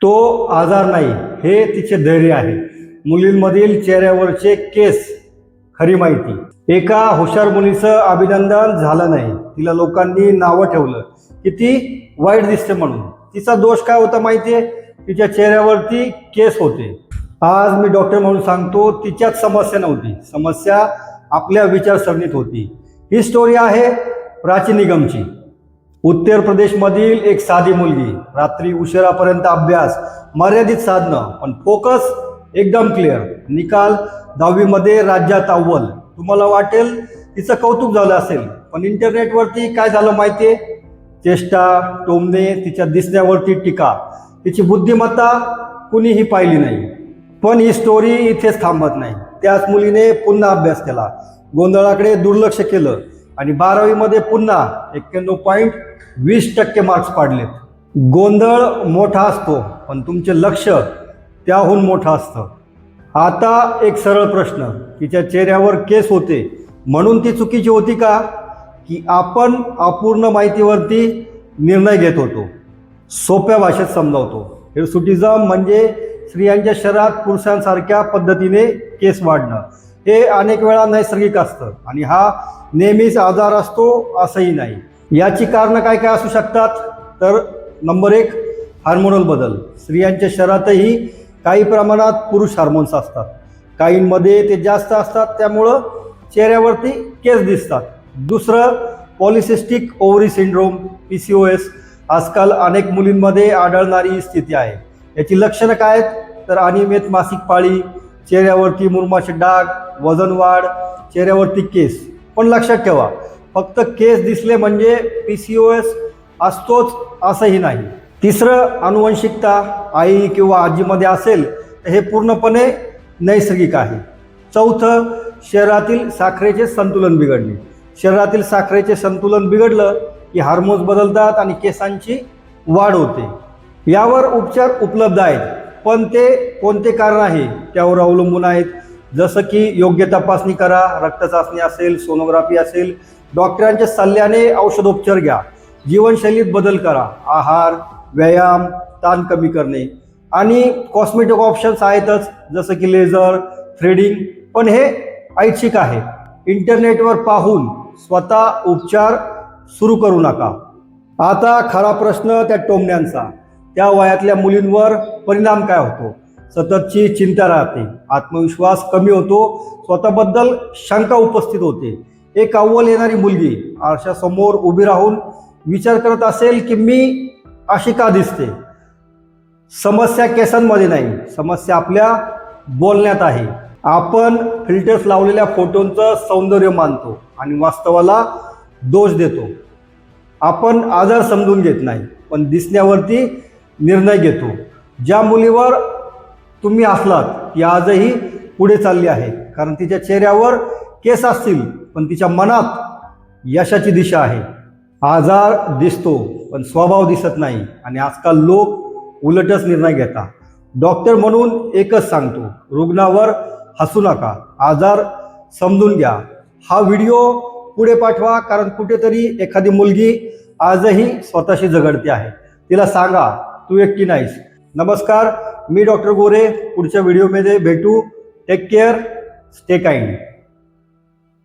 तो आजार नाही, हे तिचे धैर्य आहे. मुलींमधील चेहऱ्यावरचे केस, खरी माहिती. एका हुशार मुलीचं अभिनंदन झालं नाही, तिला लोकांनी नावं ठेवलं की ती वाईट दिसते म्हणून. तिचा दोष काय होता माहितीये? तिच्या चेहऱ्यावरती केस होते. आज मी डॉक्टर म्हणून सांगतो, तिच्यात समस्या नव्हती, समस्या आपल्या विचारसरणीत होती. ही स्टोरी आहे प्राची निगमची. उत्तर प्रदेशमधील एक साधी मुलगी, रात्री उशिरापर्यंत अभ्यास, मर्यादित साधनं, पण फोकस एकदम क्लिअर. निकाल 10वी मध्ये राज्यात अव्वल. तुम्हाला वाटेल तिचं कौतुक झालं असेल, पण इंटरनेटवरती काय झालं माहितीये? चेष्टा, टोमणे, तिच्या दिसण्यावरती टीका. तिची बुद्धिमत्ता कुणीही पाहिली नाही. पण ही स्टोरी इथेच थांबत नाही. त्याच मुलीने पुन्हा अभ्यास केला, गोंधळाकडे दुर्लक्ष केलं आणि 12वी मध्ये पुन्हा 91.20% मार्क्स पाडलेत. गोंधळ मोठा असतो, पण तुमचे लक्ष त्याहून मोठं असतं. आता एक सरळ प्रश्न, तिच्या चेहऱ्यावर केस होते म्हणून ती चुकीची होती का, की आपण अपूर्ण माहितीवरती निर्णय घेत होतो? सोप्या भाषेत समजावतो. हिरसुटिझम म्हणजे स्त्रियांच्या शरीरात पुरुषांसारख्या पद्धतीने केस वाढणं. हे अनेक वेळा नैसर्गिक असतं आणि हा नेहमीच आजार असतो असंही नाही. याची कारणं काय काय असू शकतात? तर नंबर 1, हार्मोनल बदल. स्त्रियांच्या शरीरातही काही प्रमाणात पुरुष हार्मोन्स असतात, काहींमध्ये ते जास्त असतात, त्यामुळं चेहऱ्यावरती केस दिसतात. दुसरं, पॉलिसिस्टिक ओव्हरी सिंड्रोम, PCOS. आजकाल अनेक मुलींमध्ये आढळणारी स्थिती आहे. याची लक्षणं काय आहेत? तर अनियमित मासिक पाळी, चेहऱ्यावरती मुरुमाचे डाग, वजन वाढ, चेहऱ्यावरती केस. पण लक्षात ठेवा, फक्त केस दिसले म्हणजे PCOS असतोच असंही नाही. तिसरं, अनुवंशिकता. आई किंवा आजीमध्ये असेल तर हे पूर्णपणे नैसर्गिक आहे. चौथं, शरीरातील साखरेचे संतुलन बिघडणे. शरीरातील साखरेचे संतुलन बिघडलं की हार्मोन्स बदलतात आणि केसांची वाढ होते. यावर उपचार उपलब्ध आहेत, पण ते कोणते कारण आहे त्यावर अवलंबून आहेत. जसं की योग्य तपासणी करा, रक्त चाचणी असेल, सोनोग्राफी असेल, डॉक्टरांच्या सल्ल्याने औषधोपचार घ्या, जीवनशैलीत बदल करा, आहार, व्यायाम, ताण कमी करणे, आणि कॉस्मेटिक ऑप्शन्स आहेतच, जसं की लेझर, थ्रेडिंग. पण हे ऐच्छिक आहे. इंटरनेटवर पाहून स्वतः उपचार सुरू करू नका. आता खरा प्रश्न त्या टोमण्यांचा. त्या वयातल्या मुलींवर परिणाम काय होतो? सततची चिंता राहते, आत्मविश्वास कमी होतो, स्वतःबद्दल शंका उपस्थित होते. एक अव्वल येणारी मुलगी आरशासमोर उभी राहून विचार करत असेल की मी अशी का दिसते? समस्या केसांमध्ये नाही, समस्या आपल्या बोलण्यात आहे. आपण फिल्टर्स लावलेल्या फोटोंचं सौंदर्य मानतो आणि वास्तवाला दोष देतो. आपण आजार समजून घेत नाही, पण दिसण्यावरती निर्णय घेतो. ज्या मुलीवर तुम्ही असलात ती आजही पुढे चालली आहे, कारण तिच्या चेहऱ्यावर केस असतील पण तिच्या मनात यशाची दिशा आहे. आजार दिसतो पण स्वभाव दिसत नाही, आणि आजकाल लोक उलटच निर्णय घेतात. डॉक्टर म्हणून एकच सांगतो, रुग्णावर हसू नका, आजार समजून घ्या. हा व्हिडिओ पुढे पाठवा, कारण कुठेतरी एखादी मुलगी आजही स्वतःशी झगडते आहे. तिला सांगा, तू एकटी नाहीस. नमस्कार, मी डॉक्टर गोरे. पुढच्या व्हिडिओमध्ये भेटू. Take care, stay kind.